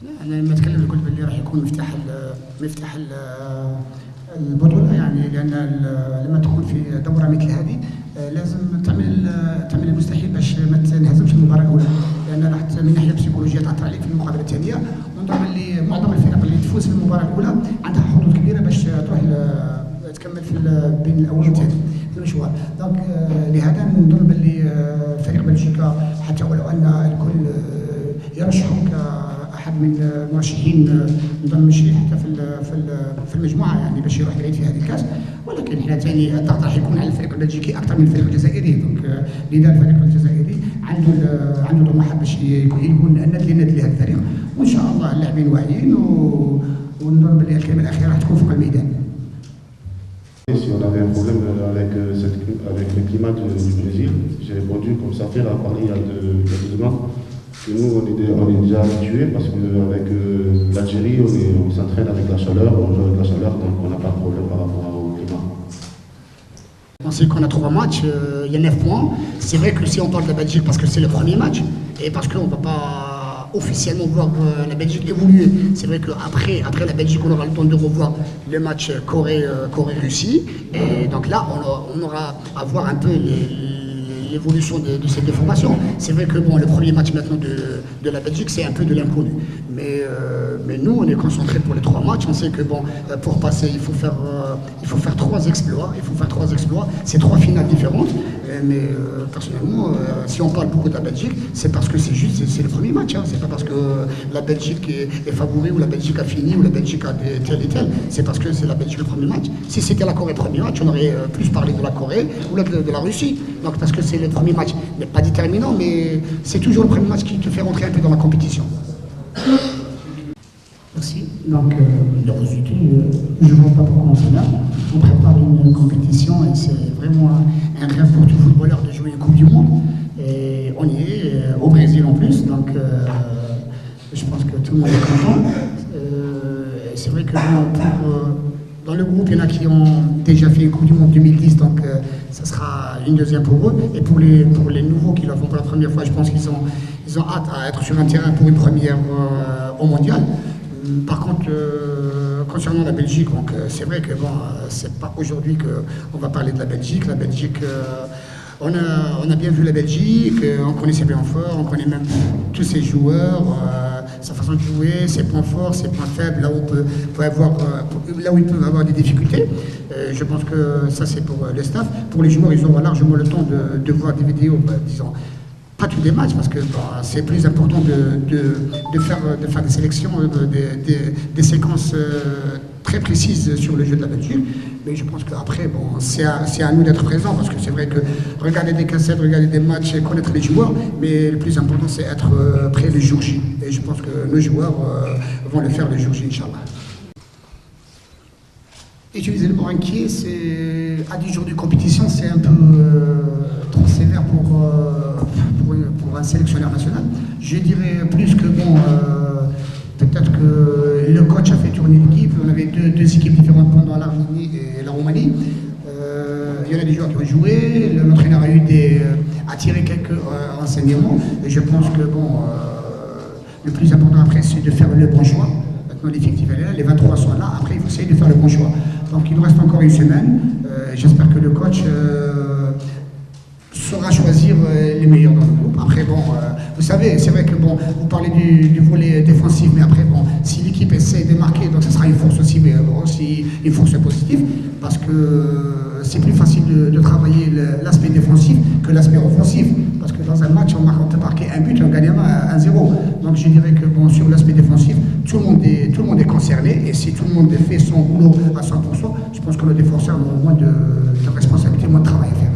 انا لما اتكلم قلت باللي راح يكون مفتاح البطوله، يعني لان لما تكون في دوره مثل هذه لازم تعمل المستحيل باش ما تنهزمش المباراه الاولى، لان راح من الناحيه البسيكولوجيه تاثر عليك في المقابله الثانيه. ونظن باللي معظم الفرق اللي تفوز في المباراه الاولى عندها حظوظ كبيره باش تروح تكمل في بين الاول والثاني في المشوار. دونك لهذا نظن باللي فريق بلجيكا حتى ولو ان الكل يرشحوا كاحد من المرشحين، نظن ماشي حتى في المجموعه يعني باش يروح بعيد في هذه الكاس، ولكن حنا ثاني الضغط راح يكون على الفريق البلجيكي اكثر من الفريق الجزائري. دونك لذا الفريق الجزائري عنده طموح باش يكون الند لهذا الفريق، وان شاء الله اللاعبين واعيين ونظن باللي الكلمه الاخيره راح تكون فوق الميدان. Si on avait un problème avec le climat du Brésil, j'ai répondu comme ça fait, a parlé il y a 2 mois, que nous on est déjà habitués parce qu'avec l'Algérie on s'entraîne avec la chaleur, on joue avec la chaleur, donc on n'a pas de problème par rapport au climat. On sait qu'on a 3 matchs, il y a 9 points. C'est vrai que si on parle de la Belgique parce que c'est le premier match et parce qu'on ne va pas officiellement voir la Belgique évoluer. C'est vrai qu'après la Belgique, on aura le temps de revoir le match Corée-Russie. Et donc là, on aura à voir un peu l'évolution de cette déformation. C'est vrai que bon, le premier match maintenant de la Belgique, c'est un peu de l'inconnu. Mais nous, on est concentrés pour les 3 matchs. On sait que bon, pour passer, il faut faire 3 exploits. Il faut faire 3 exploits. C'est 3 finales différentes. Mais personnellement, si on parle beaucoup de la Belgique, c'est parce que c'est le premier match. Hein. C'est pas parce que la Belgique est favori ou la Belgique a fini ou la Belgique a tel et tel. C'est parce que c'est la Belgique le premier match. Si c'était la Corée le premier match, on aurait plus parlé de la Corée ou de la Russie. Donc parce que c'est le premier match, mais pas déterminant, mais c'est toujours le premier match qui te fait rentrer un peu dans la compétition. Merci. Donc, le résultat, je ne vois pas pourquoi on s'énerve. On prépare une compétition et c'est vraiment un rêve pour tout footballeur de jouer une Coupe du Monde. Et on y est, au Brésil en plus, donc je pense que tout le monde est content. C'est vrai que dans le groupe, il y en a qui ont déjà fait une Coupe du Monde 2010, donc ça sera une deuxième pour eux. Et pour les nouveaux qui la font pour la première fois, je pense qu'ils ont hâte à être sur un terrain pour une première au mondial. Par contre, concernant la Belgique, c'est vrai que bon, c'est pas aujourd'hui qu'on va parler de la Belgique. La Belgique, on a bien vu la Belgique, on connaissait bien fort, on connaît même tous ses joueurs, sa façon de jouer, ses points forts, ses points faibles, là où ils peuvent avoir des difficultés. Je pense que ça c'est pour le staff. Pour les joueurs, ils auront largement le temps de voir des vidéos, disons. Pas tous les matchs, parce que c'est plus important de faire des sélections, des séquences très précises sur le jeu de la Belgique. Mais je pense qu'après, bon, c'est à nous d'être présents, parce que c'est vrai que regarder des cassettes, regarder des matchs et connaître les joueurs, mais le plus important c'est être prêt le jour J. Et je pense que nos joueurs vont le faire le jour J, Inch'Allah. Utiliser le mot inquiet, c'est à 10 jours de compétition, c'est un peu trop sévère pour un sélectionneur national. Je dirais plus que bon, peut-être que le coach a fait tourner l'équipe. On avait deux équipes différentes pendant l'Arménie et la Roumanie. Il y en a des joueurs qui ont joué. L'entraîneur a tiré quelques renseignements. Et je pense que bon, le plus important après, c'est de faire le bon choix. Maintenant, l'effectif est là, les 23 sont là. Après, il faut essayer de faire le bon choix. Donc, il nous reste encore une semaine. J'espère que le coach saura choisir les meilleurs dans le groupe. Après, bon, vous savez, c'est vrai que bon, vous parlez du volet défensif, mais après, bon, si l'équipe essaie de marquer, donc ça sera une force aussi, mais aussi une force positive, parce que c'est plus facile de travailler l'aspect défensif que l'aspect offensif. Parce que dans un match, on peut marquer un but, on gagne 1-0. Donc je dirais que bon, sur l'aspect défensif, tout le monde est concerné. Et si tout le monde fait son boulot à 100%, je pense que le défenseur a moins de responsabilité, moins de travail à faire.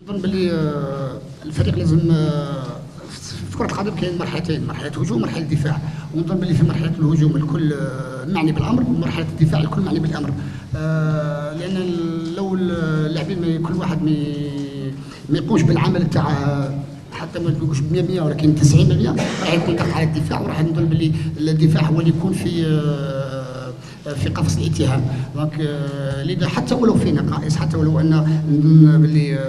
نظن باللي الفريق لازم في كرة القدم كاين مرحلتين، مرحلة هجوم ومرحلة دفاع، ونظن باللي في مرحلة الهجوم الكل معني بالأمر، ومرحلة الدفاع الكل معني بالأمر، لأن لو اللاعبين كل واحد ما يقومش بالعمل تاع حتى ما نقولش 100% ولكن 90% راح يكون ضغط على الدفاع، وراح نظن باللي الدفاع هو اللي يكون في قفص الاتهام. دونك لذا حتى ولو في نقائص، حتى ولو ان باللي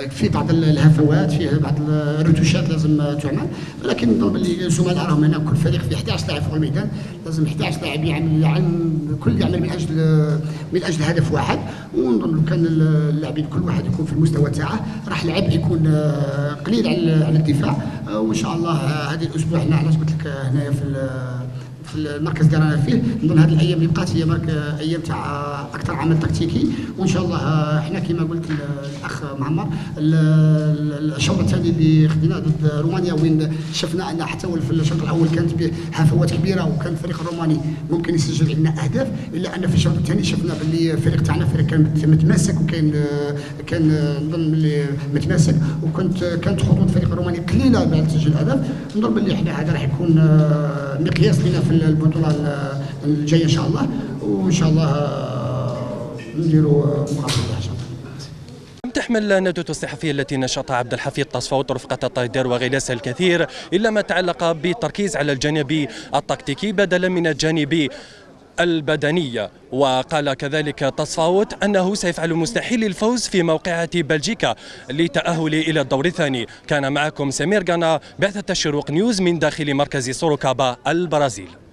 في بعض الهفوات، فيه بعض الرتوشات لازم تعمل، ولكن نظن باللي الزملاء راهم هنا كل فريق في 11 لاعب فوق الميدان، لازم 11 لاعب كل يعمل من اجل هدف واحد. ونظن كان اللاعبين كل واحد يكون في المستوى تاعه، راح العبء يكون قليل على الدفاع. وان شاء الله هذه الاسبوع هنا علاش قلت لك هنايا في المركز اللي رانا فيه، نظن هذه الايام اللي بقات هي ايام تاع اكثر عمل تكتيكي، وان شاء الله احنا كما قلت الاخ معمر الشوط الثاني اللي خديناه ضد رومانيا وين شفنا ان حتى في الشوط الاول كانت هفوات كبيره وكان الفريق الروماني ممكن يسجل لنا اهداف، الا ان في الشوط الثاني شفنا باللي الفريق تاعنا فريق كان متماسك كان نظن اللي متماسك، كانت خطوط الفريق الروماني قليله بعد تسجيل اهداف. نظن باللي احنا هذا راح يكون مقياس لنا في البطوله الجايه ان شاء الله، وان شاء الله نديروا مباراه ان شاء الله. تحمل الندوة الصحفية التي نشطها عبد الحفيظ تصفوت رفقة الطايدر وغيلاس الكثير إلا ما تعلق بالتركيز على الجانب التكتيكي بدلا من الجانب البدنية. وقال كذلك تصفوت أنه سيفعل المستحيل للفوز في موقعة بلجيكا لتأهل إلى الدور الثاني. كان معكم سمير غانا، بعثة الشروق نيوز من داخل مركز سوروكابا البرازيل.